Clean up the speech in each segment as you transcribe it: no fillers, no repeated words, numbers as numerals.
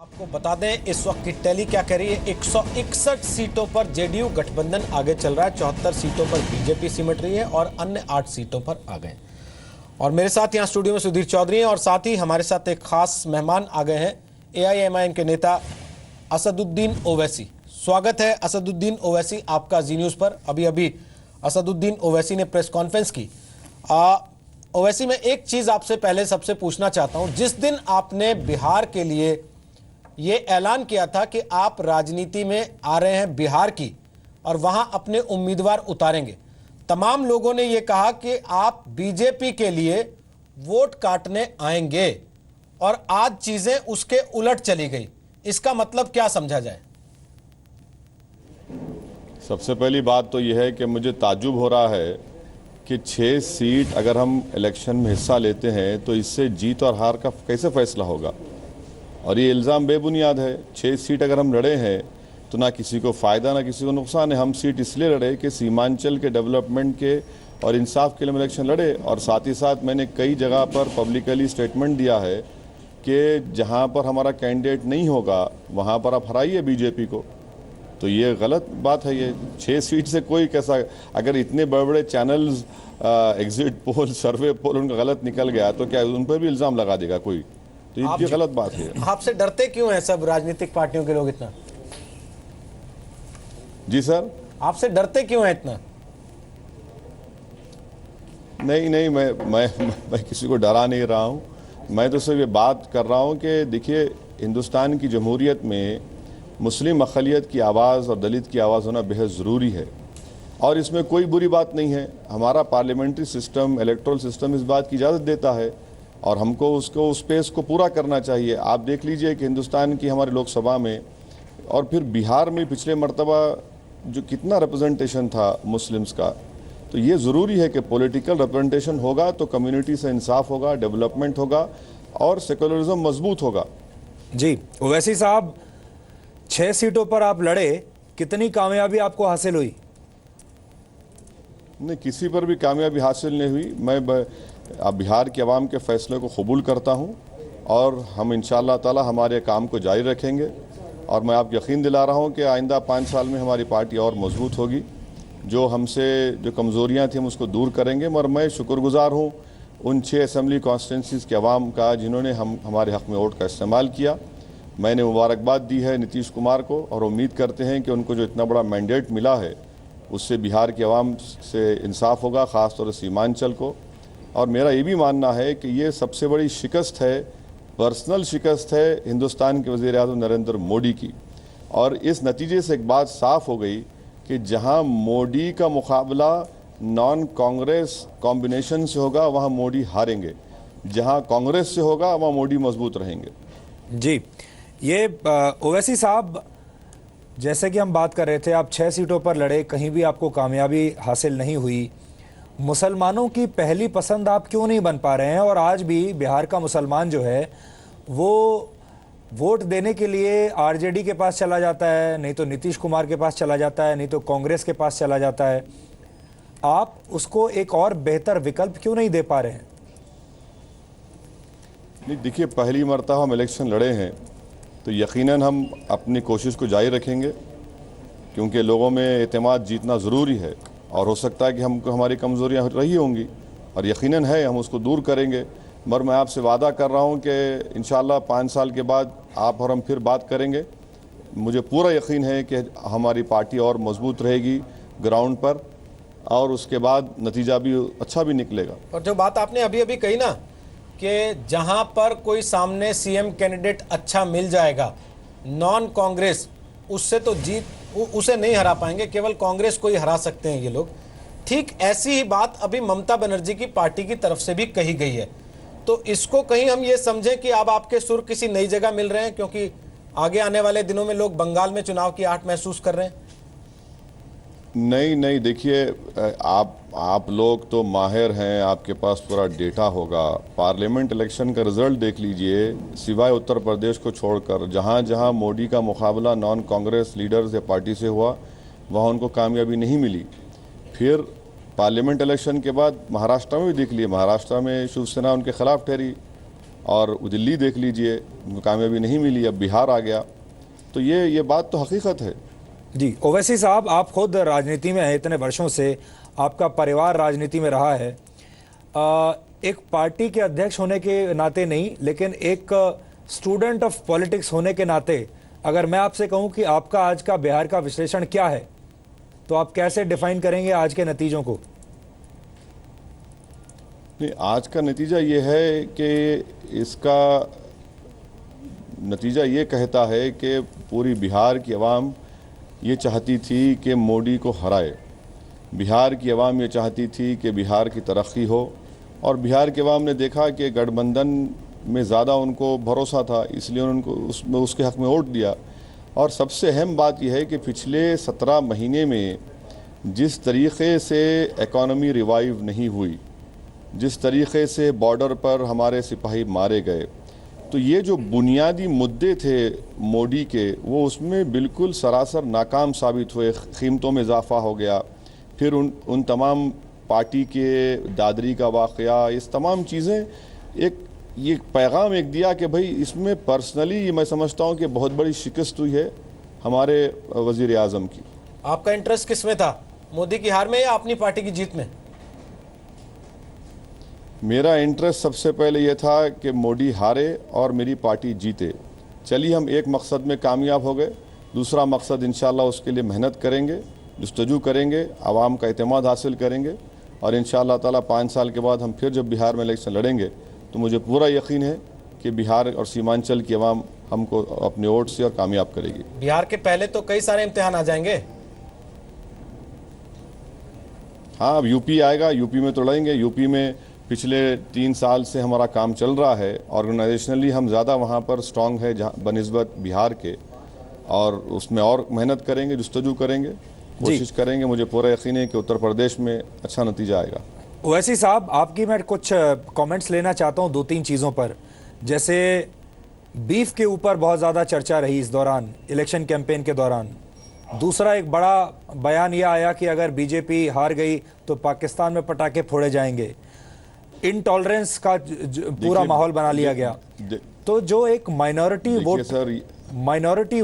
आपको बता दें इस वक्त की टैली क्या कह रही है। 161 सीटों पर जेडीयू गठबंधन आगे चल रहा है, 74 सीटों पर बीजेपी सिमट रही है और अन्य 8 सीटों पर आ गए। और मेरे साथ यहाँ स्टूडियो में सुधीर चौधरी हैं और साथ ही हमारे साथ एक खास मेहमान आ गए हैं, एआईएमआईएम के नेता असदुद्दीन ओवैसी। स्वागत है असदुद्दीन ओवैसी आपका जी न्यूज़ पर। अभी अभी असदुद्दीन ओवैसी ने प्रेस कॉन्फ्रेंस की। ओवैसी, मैं एक चीज़ आपसे पहले सबसे पूछना चाहता हूँ। जिस दिन आपने बिहार के लिए ये ऐलान किया था कि आप राजनीति में आ रहे हैं बिहार की और वहां अपने उम्मीदवार उतारेंगे, तमाम लोगों ने ये कहा कि आप बीजेपी के लिए वोट काटने आएंगे और आज चीजें उसके उलट चली गई। इसका मतलब क्या समझा जाए? सबसे पहली बात तो यह है कि मुझे ताज्जुब हो रहा है कि 6 सीट अगर हम इलेक्शन में हिस्सा लेते हैं तो इससे जीत और हार का कैसे फैसला होगा। और ये इल्ज़ाम बेबुनियाद है। 6 सीट अगर हम लड़े हैं तो ना किसी को फ़ायदा ना किसी को नुकसान है। हम सीट इसलिए लड़े कि सीमांचल के डेवलपमेंट के और इंसाफ के लिए हम इलेक्शन लड़े। और साथ ही साथ मैंने कई जगह पर पब्लिकली स्टेटमेंट दिया है कि जहाँ पर हमारा कैंडिडेट नहीं होगा वहाँ पर आप हराइए बीजेपी को। तो ये गलत बात है। ये 6 सीट से कोई कैसा, अगर इतने बड़े बड़े चैनल्स एग्जिट पोल सर्वे पोल उनका गलत निकल गया तो क्या उन पर भी इल्ज़ाम लगा देगा कोई? तो ये गलत बात है। आपसे डरते क्यों हैं सब राजनीतिक पार्टियों के लोग इतना? जी सर, आपसे डरते क्यों हैं इतना? नहीं, मैं किसी को डरा नहीं रहा हूँ। मैं तो सिर्फ ये बात कर रहा हूँ कि देखिए, हिंदुस्तान की जमहूरियत में मुस्लिम अक़लियत की आवाज़ और दलित की आवाज़ होना बेहद ज़रूरी है और इसमें कोई बुरी बात नहीं है। हमारा पार्लियामेंट्री सिस्टम, इलेक्टोरल सिस्टम इस बात की इजाज़त देता है और हमको उसको उस स्पेस को पूरा करना चाहिए। आप देख लीजिए कि हिंदुस्तान की हमारे लोकसभा में और फिर बिहार में पिछले मर्तबा जो कितना रिप्रेजेंटेशन था मुस्लिम्स का, तो ये ज़रूरी है कि पॉलिटिकल रिप्रेजेंटेशन होगा तो कम्युनिटी से इंसाफ होगा, डेवलपमेंट होगा और सेकुलरिज्म मजबूत होगा। जी ओवैसी साहब, 6 सीटों पर आप लड़े, कितनी कामयाबी आपको हासिल हुई? नहीं, किसी पर भी कामयाबी हासिल नहीं हुई। मैं बिहार के अवाम के फ़ैसले को कबूल करता हूँ और हम इंशाअल्लाह ताला हमारे काम को जारी रखेंगे और मैं आपको यकीन दिला रहा हूँ कि आइंदा 5 साल में हमारी पार्टी और मजबूत होगी। जो हमसे जो कमज़ोरियाँ थी हम उसको दूर करेंगे। और मैं शुक्रगुज़ार हूँ उन 6 असम्बली कॉन्स्टिट्यूंसीज़ के अवाम का जिन्होंने हमारे हक़ में वोट का इस्तेमाल किया। मैंने मुबारकबाद दी है नीतीश कुमार को और उम्मीद करते हैं कि उनको जो इतना बड़ा मैंडेट मिला है उससे बिहार के अवाम से इंसाफ होगा, ख़ास तौर से सीमांचल को। और मेरा ये भी मानना है कि ये सबसे बड़ी शिकस्त है, पर्सनल शिकस्त है हिंदुस्तान के वज़ीर-ए-आज़म नरेंद्र मोदी की। और इस नतीजे से एक बात साफ़ हो गई कि जहां मोदी का मुकाबला नॉन कांग्रेस कॉम्बिनेशन से होगा वहां मोदी हारेंगे, जहां कांग्रेस से होगा वहां मोदी मजबूत रहेंगे। जी, ये ओवैसी साहब, जैसे कि हम बात कर रहे थे, आप 6 सीटों पर लड़े, कहीं भी आपको कामयाबी हासिल नहीं हुई। मुसलमानों की पहली पसंद आप क्यों नहीं बन पा रहे हैं? और आज भी बिहार का मुसलमान जो है वो वोट देने के लिए आरजेडी के पास चला जाता है, नहीं तो नीतीश कुमार के पास चला जाता है, नहीं तो कांग्रेस के पास चला जाता है। आप उसको एक और बेहतर विकल्प क्यों नहीं दे पा रहे हैं? नहीं, देखिए, पहली मर्तबा हम इलेक्शन लड़े हैं तो यकीनन हम अपनी कोशिश को जारी रखेंगे क्योंकि लोगों में एतमाद जीतना ज़रूरी है और हो सकता है कि हमको हमारी कमज़ोरियाँ रही होंगी और यकीनन है हम उसको दूर करेंगे। मगर मैं आपसे वादा कर रहा हूँ कि इंशाअल्लाह 5 साल के बाद आप और हम फिर बात करेंगे। मुझे पूरा यकीन है कि हमारी पार्टी और मजबूत रहेगी ग्राउंड पर और उसके बाद नतीजा भी अच्छा भी निकलेगा। और जो बात आपने अभी अभी कही ना कि जहां पर कोई सामने सीएम कैंडिडेट अच्छा मिल जाएगा, नॉन कांग्रेस उससे तो उसे नहीं हरा पाएंगे, केवल कांग्रेस को ही हरा सकते हैं ये लोग। ठीक ऐसी ही बात अभी ममता बनर्जी की पार्टी की तरफ से भी कही गई है। तो इसको कहीं हम ये समझें कि अब आपके सुर किसी नई जगह मिल रहे हैं क्योंकि आगे आने वाले दिनों में लोग बंगाल में चुनाव की आहट महसूस कर रहे हैं? नहीं, देखिए, आप लोग तो माहिर हैं, आपके पास पूरा डेटा होगा। पार्लियामेंट इलेक्शन का रिजल्ट देख लीजिए, सिवाय उत्तर प्रदेश को छोड़कर जहां जहां मोदी का मुकाबला नॉन कांग्रेस लीडर्स या पार्टी से हुआ वहां उनको कामयाबी नहीं मिली। फिर पार्लियामेंट इलेक्शन के बाद महाराष्ट्र में भी देख लिए, महाराष्ट्र में शिवसेना उनके खिलाफ ठहरी और दिल्ली देख लीजिए, कामयाबी नहीं मिली, अब बिहार आ गया। तो ये बात तो हकीकत है। जी ओवैसी साहब, आप खुद राजनीति में हैं इतने वर्षों से, आपका परिवार राजनीति में रहा है। एक पार्टी के अध्यक्ष होने के नाते नहीं, लेकिन एक स्टूडेंट ऑफ पॉलिटिक्स होने के नाते अगर मैं आपसे कहूं कि आपका आज का बिहार का विश्लेषण क्या है, तो आप कैसे डिफाइन करेंगे आज के नतीजों को? नहीं, आज का नतीजा ये है कि इसका नतीजा ये कहता है कि पूरी बिहार की आवाम ये चाहती थी कि मोदी को हराए। बिहार की आवाम ये चाहती थी कि बिहार की तरक्की हो, और बिहार की आवाम ने देखा कि गठबंधन में ज़्यादा उनको भरोसा था, इसलिए उनको उसके हक़ में वोट दिया। और सबसे अहम बात यह है कि पिछले 17 महीने में जिस तरीक़े से इकॉनमी रिवाइव नहीं हुई, जिस तरीक़े से बॉर्डर पर हमारे सिपाही मारे गए, तो ये जो बुनियादी मुद्दे थे मोदी के, वो उसमें बिल्कुल सरासर नाकाम साबित हुए। कीमतों में इजाफा हो गया, फिर उन तमाम पार्टी के दादरी का वाक़या, इस तमाम चीज़ें ये पैगाम एक दिया कि भाई इसमें पर्सनली मैं समझता हूँ कि बहुत बड़ी शिकस्त हुई है हमारे वज़ीर आज़म की। आपका इंटरेस्ट किस में था, मोदी की हार में या अपनी पार्टी की जीत में? मेरा इंटरेस्ट सबसे पहले ये था कि मोदी हारे और मेरी पार्टी जीते। चलिए हम एक मकसद में कामयाब हो गए, दूसरा मकसद इंशाल्लाह उसके लिए मेहनत करेंगे, जुस्तजू करेंगे, आवाम का एतमाद हासिल करेंगे, और इंशाल्लाह ताला 5 साल के बाद हम फिर जब बिहार में इलेक्शन लड़ेंगे तो मुझे पूरा यकीन है कि बिहार और सीमांचल की आवाम हमको अपने वोट से और कामयाब करेगी। बिहार के पहले तो कई सारे इम्तिहान आ जाएंगे। हाँ, अब यूपी आएगा, यूपी में तो लड़ेंगे। यूपी में पिछले 3 साल से हमारा काम चल रहा है, ऑर्गेनाइजेशनली हम ज़्यादा वहाँ पर स्ट्रॉन्ग है बनिस्बत बिहार के, और उसमें और मेहनत करेंगे, जुस्तजू करेंगे, कोशिश करेंगे। मुझे पूरा यकीन है कि उत्तर प्रदेश में अच्छा नतीजा आएगा। ओवैसी साहब, आपकी मैं कुछ कमेंट्स लेना चाहता हूं 2-3 चीज़ों पर। जैसे बीफ के ऊपर बहुत ज़्यादा चर्चा रही इस दौरान, इलेक्शन कैंपेन के दौरान। दूसरा एक बड़ा बयान यह आया कि अगर बीजेपी हार गई तो पाकिस्तान में पटाखे फोड़े जाएंगे। इनटॉलरेंस का पूरा माहौल बना लिया गया। तो जो एक माइनॉरिटी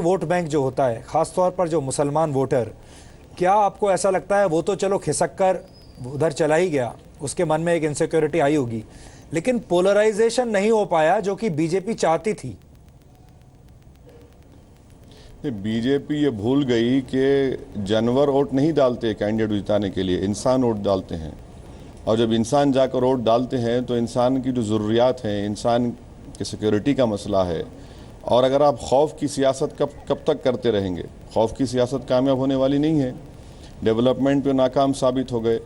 वोट बैंक जो होता है, ख़ासतौर पर जो मुसलमान वोटर, क्या आपको ऐसा लगता है, वो तो चलो खिसक कर उधर चला ही गया, उसके मन में एक इनसिक्योरिटी आई होगी, लेकिन पोलराइजेशन नहीं हो पाया जो कि बीजेपी चाहती थी? बीजेपी ये भूल गई कि जानवर वोट नहीं डालते कैंडिडेट जिताने के लिए, इंसान वोट डालते हैं। और जब इंसान जाकर वोट डालते हैं तो इंसान की जो ज़रूरियात हैं, इंसान की सिक्योरिटी का मसला है। और अगर आप खौफ की सियासत कब तक करते रहेंगे? खौफ की सियासत कामयाब होने वाली नहीं है। डेवलपमेंट पे नाकाम साबित हो गए।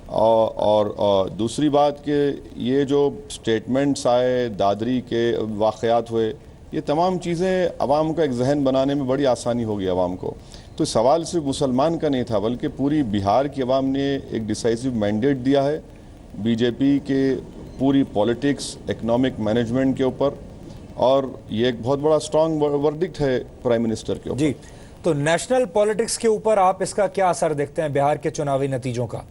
और दूसरी बात कि ये जो स्टेटमेंट्स आए, दादरी के वाक़यात हुए, ये तमाम चीज़ें आवाम का एक जहन बनाने में बड़ी आसानी होगी आवाम को। तो सवाल सिर्फ मुसलमान का नहीं था, बल्कि पूरी बिहार की आवाम ने एक डिसाइसिव मैंडेट दिया है बीजेपी के पूरी पॉलिटिक्स, इकोनॉमिक मैनेजमेंट के ऊपर, और ये एक बहुत बड़ा स्ट्रॉन्ग वर्डिक्ट है प्राइम मिनिस्टर के ऊपर। जी, तो नेशनल पॉलिटिक्स के ऊपर आप इसका क्या असर देखते हैं बिहार के चुनावी नतीजों का?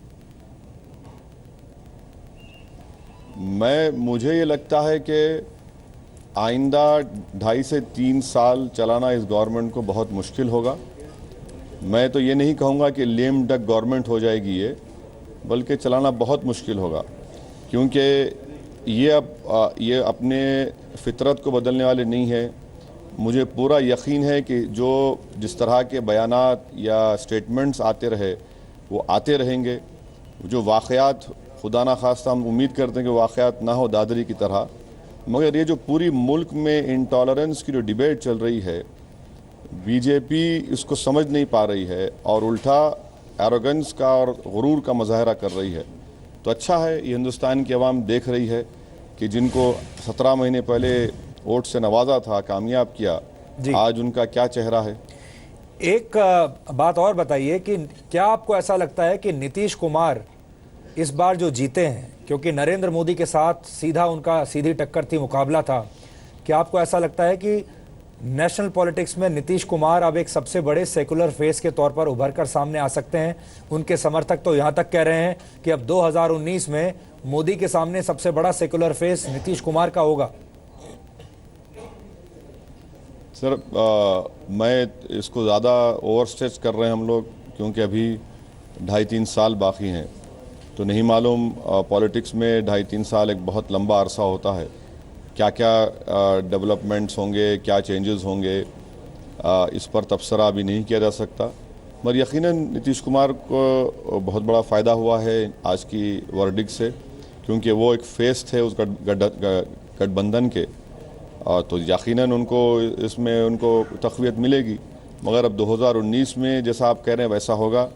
मुझे ये लगता है कि आइंदा 2.5 से 3 साल चलाना इस गवर्नमेंट को बहुत मुश्किल होगा। मैं तो ये नहीं कहूँगा कि लेम डक गवर्नमेंट हो जाएगी ये, बल्कि चलाना बहुत मुश्किल होगा, क्योंकि ये अपने फितरत को बदलने वाले नहीं है। मुझे पूरा यकीन है कि जिस तरह के बयानात या स्टेटमेंट्स आते रहे वो आते रहेंगे। जो वाक़यात, खुदा ना खास्ता हम उम्मीद करते हैं कि वाक़यात ना हो दादरी की तरह, मगर ये जो पूरी मुल्क में इंटॉलरेंस की जो डिबेट चल रही है, बीजेपी इसको समझ नहीं पा रही है और उल्टा एरोगेंस का और गुरूर का मुजाहरा कर रही है। तो अच्छा है, ये हिंदुस्तान की आवाम देख रही है कि जिनको 17 महीने पहले वोट से नवाजा था, कामयाब किया, आज उनका क्या चेहरा है। एक बात और बताइए कि क्या आपको ऐसा लगता है कि नीतीश कुमार इस बार जो जीते हैं, क्योंकि नरेंद्र मोदी के साथ सीधी टक्कर थी, मुकाबला था, क्या आपको ऐसा लगता है कि नेशनल पॉलिटिक्स में नीतीश कुमार अब एक सबसे बड़े सेकुलर फेस के तौर पर उभर कर सामने आ सकते हैं? उनके समर्थक तो यहाँ तक कह रहे हैं कि अब 2019 में मोदी के सामने सबसे बड़ा सेकुलर फेस नीतीश कुमार का होगा। सर मैं इसको ज़्यादा ओवर स्ट्रेच कर रहे हैं हम लोग, क्योंकि अभी 2.5-3 साल बाकी हैं। तो नहीं मालूम, पॉलिटिक्स में 2.5-3 साल एक बहुत लंबा अरसा होता है। क्या क्या डेवलपमेंट्स होंगे, क्या चेंजेस होंगे, इस पर तबसरा अभी नहीं किया जा सकता। मगर यकीनन नीतीश कुमार को बहुत बड़ा फ़ायदा हुआ है आज की वर्डिक्ट से, क्योंकि वो एक फेस थे उस गठबंधन के। तो यकीनन उनको इसमें उनको तक़वियत मिलेगी। मगर अब 2019 में जैसा आप कह रहे हैं वैसा होगा,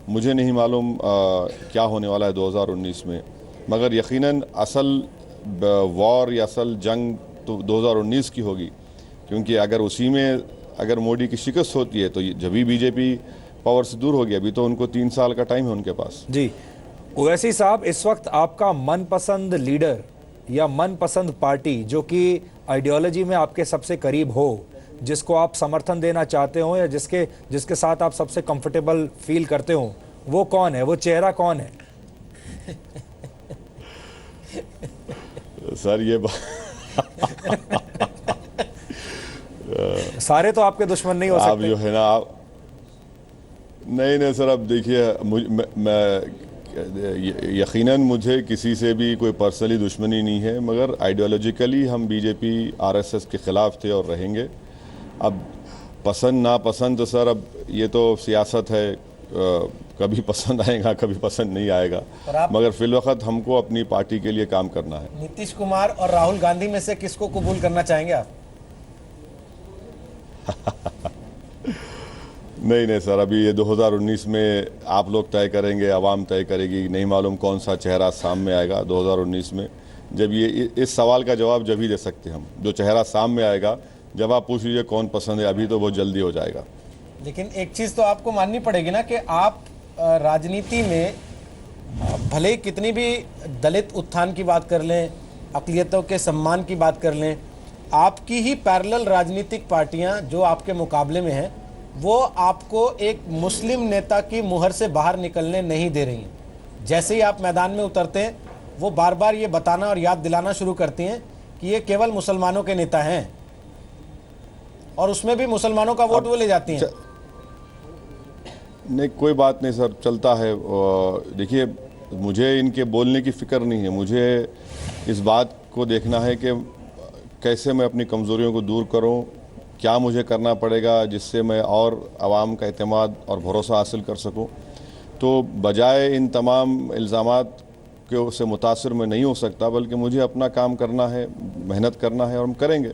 मुझे नहीं मालूम क्या होने वाला है 2019 में। मगर यकीनन असल वॉर या असल जंग तो 2019 की होगी, क्योंकि अगर उसी में अगर मोदी की शिकस्त होती है तो जब भी बीजेपी पावर से दूर होगी। अभी तो उनको 3 साल का टाइम है उनके पास। जी ओवैसी साहब, इस वक्त आपका मनपसंद लीडर या मनपसंद पार्टी जो कि आइडियोलॉजी में आपके सबसे करीब हो, जिसको आप समर्थन देना चाहते हो या जिसके साथ आप सबसे कंफर्टेबल फील करते हो, वो कौन है? वो चेहरा कौन है? सर ये सारे तो आपके दुश्मन नहीं हो आप सकते। जो है ना, आप नहीं सर, अब देखिए यकीनन मुझे किसी से भी कोई पर्सनली दुश्मनी नहीं है, मगर आइडियोलॉजिकली हम बीजेपी आरएसएस के ख़िलाफ़ थे और रहेंगे। अब पसंद नापसंद तो सर अब ये तो सियासत है, कभी पसंद आएगा कभी पसंद नहीं आएगा, मगर फिलवक्त हमको अपनी पार्टी के लिए काम करना है। नीतीश कुमार और राहुल गांधी में से किसको कबूल करना चाहेंगे आप? नहीं सर, अभी ये 2019 में आप लोग तय करेंगे, आवाम तय करेगी। नहीं मालूम कौन सा चेहरा सामने आएगा 2019 में। जब ये इस सवाल का जवाब जब ही दे सकते हम, जो चेहरा सामने आएगा। जब आप पूछ लीजिए कौन पसंद है, अभी तो बहुत जल्दी हो जाएगा। लेकिन एक चीज़ तो आपको माननी पड़ेगी ना कि आप राजनीति में भले ही कितनी भी दलित उत्थान की बात कर लें, अक़लियतों के सम्मान की बात कर लें, आपकी ही पैरेलल राजनीतिक पार्टियां जो आपके मुकाबले में हैं, वो आपको एक मुस्लिम नेता की मुहर से बाहर निकलने नहीं दे रही हैं। जैसे ही आप मैदान में उतरते हैं, वो बार बार ये बताना और याद दिलाना शुरू करती हैं कि ये केवल मुसलमानों के नेता हैं, और उसमें भी मुसलमानों का वोट वो ले जाती हैं। नहीं, कोई बात नहीं सर, चलता है। देखिए, मुझे इनके बोलने की फ़िक्र नहीं है। मुझे इस बात को देखना है कि कैसे मैं अपनी कमज़ोरियों को दूर करूं, क्या मुझे करना पड़ेगा जिससे मैं और आवाम का एतमाद और भरोसा हासिल कर सकूं। तो बजाय इन तमाम इल्ज़ामात के से मुतासिर मैं नहीं हो सकता, बल्कि मुझे अपना काम करना है, मेहनत करना है, और हम करेंगे।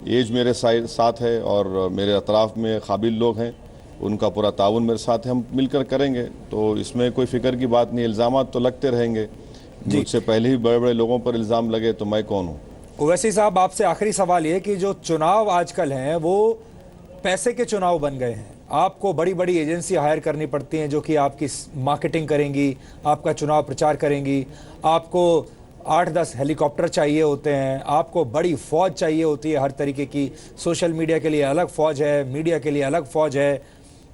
एज मेरे साथ है और मेरे अतराफ़ में काबिल लोग हैं, उनका पूरा ताउन मेरे साथ है, हम मिलकर करेंगे। तो इसमें कोई फ़िक्र की बात नहीं। इल्ज़ामात तो लगते रहेंगे, मुझसे पहले ही बड़े बड़े लोगों पर इल्ज़ाम लगे, तो मैं कौन हूँ। ओवैसी साहब, आपसे आखिरी सवाल ये कि जो चुनाव आजकल हैं वो पैसे के चुनाव बन गए हैं। आपको बड़ी बड़ी एजेंसी हायर करनी पड़ती हैं जो कि आपकी मार्केटिंग करेंगी, आपका चुनाव प्रचार करेंगी। आपको 8-10 हेलीकॉप्टर चाहिए होते हैं, आपको बड़ी फ़ौज चाहिए होती है हर तरीके की। सोशल मीडिया के लिए अलग फ़ौज है, मीडिया के लिए अलग फ़ौज है।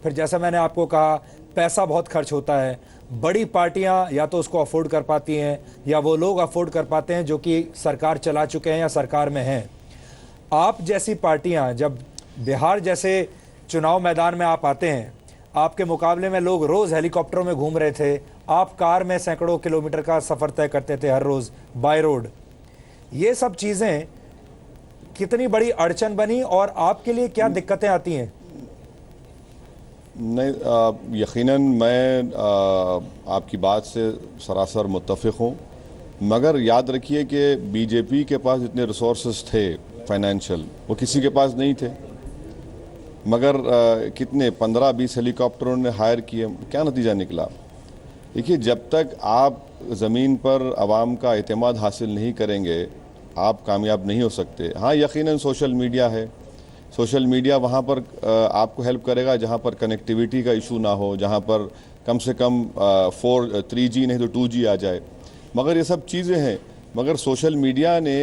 फिर जैसा मैंने आपको कहा, पैसा बहुत खर्च होता है। बड़ी पार्टियां या तो उसको अफोर्ड कर पाती हैं या वो लोग अफोर्ड कर पाते हैं जो कि सरकार चला चुके हैं या सरकार में हैं। आप जैसी पार्टियां, जब बिहार जैसे चुनाव मैदान में आप आते हैं, आपके मुकाबले में लोग रोज़ हेलीकॉप्टरों में घूम रहे थे, आप कार में सैकड़ों किलोमीटर का सफ़र तय करते थे हर रोज़ बाय रोड। ये सब चीज़ें कितनी बड़ी अड़चन बनी और आपके लिए क्या दिक्कतें आती हैं? नहीं, यकीनन मैं आपकी बात से सरासर मुत्तफ़िक़ हूँ, मगर याद रखिए कि बीजेपी के पास जितने रिसोर्सेज थे फाइनेंशियल, वो किसी के पास नहीं थे। मगर कितने 15-20 हेलीकॉप्टरों ने हायर किए, क्या नतीजा निकला? देखिए, जब तक आप ज़मीन पर आवाम का एतमाद हासिल नहीं करेंगे, आप कामयाब नहीं हो सकते। हाँ, यकीनन सोशल मीडिया है, सोशल मीडिया वहाँ पर आपको हेल्प करेगा जहाँ पर कनेक्टिविटी का इशू ना हो, जहाँ पर कम से कम 3G नहीं तो 2G आ जाए। मगर ये सब चीज़ें हैं, मगर सोशल मीडिया ने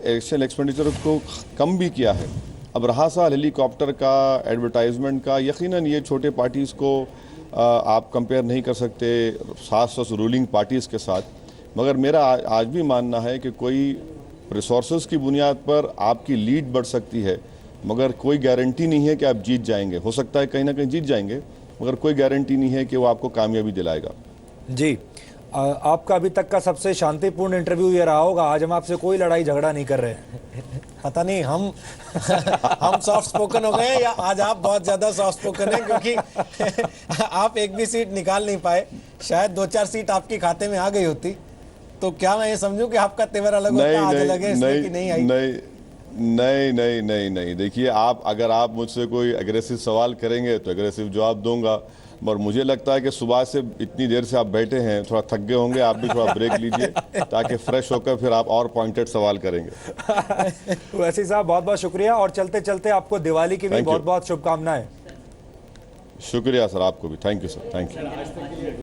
एक्शन एक्सपेंडिचर को कम भी किया है। अब रहा सवाल हेलीकॉप्टर का, एडवर्टाइजमेंट का, यकीनन ये छोटे पार्टीज़ को आप कंपेयर नहीं कर सकते खास रूलिंग पार्टीज़ के साथ। मगर मेरा आज भी मानना है कि कोई रिसोर्सेज की बुनियाद पर आपकी लीड बढ़ सकती है मगर कोई गारंटी नहीं है कि आप जीत जाएंगे। हो सकता है कहीं ना कहीं जीत जाएंगे, मगर कोई गारंटी नहीं है कि वो आपको कामयाबी दिलाएगा। जी, आपका अभी तक का सबसे शांतिपूर्ण इंटरव्यू ये रहा होगा। आज हम आपसे कोई लड़ाई झगड़ा नहीं कर रहे। पता नहीं हम हम सॉफ्ट स्पोकन हो गए हैं या आज आप बहुत ज्यादा सॉफ्ट स्पोकन हैं, क्योंकि आप एक भी सीट निकाल नहीं पाए। शायद 2-4 सीट आपके खाते में आ गई होती तो क्या मैं ये समझूं कि आपका तेवर अलग होता, आज अलग है इसलिए कि नहीं आई? नहीं। देखिए, अगर आप मुझसे कोई एग्रेसिव सवाल करेंगे तो एग्रेसिव जवाब दूंगा। और मुझे लगता है कि सुबह से इतनी देर से आप बैठे हैं, थोड़ा थक गए होंगे, आप भी थोड़ा ब्रेक लीजिए ताकि फ्रेश होकर फिर आप और पॉइंटेड सवाल करेंगे। ओवैसी साहब, बहुत बहुत शुक्रिया और चलते चलते आपको दिवाली की भी बहुत बहुत शुभकामनाएं। शुक्रिया सर, आपको भी। Thank you sir, thank you.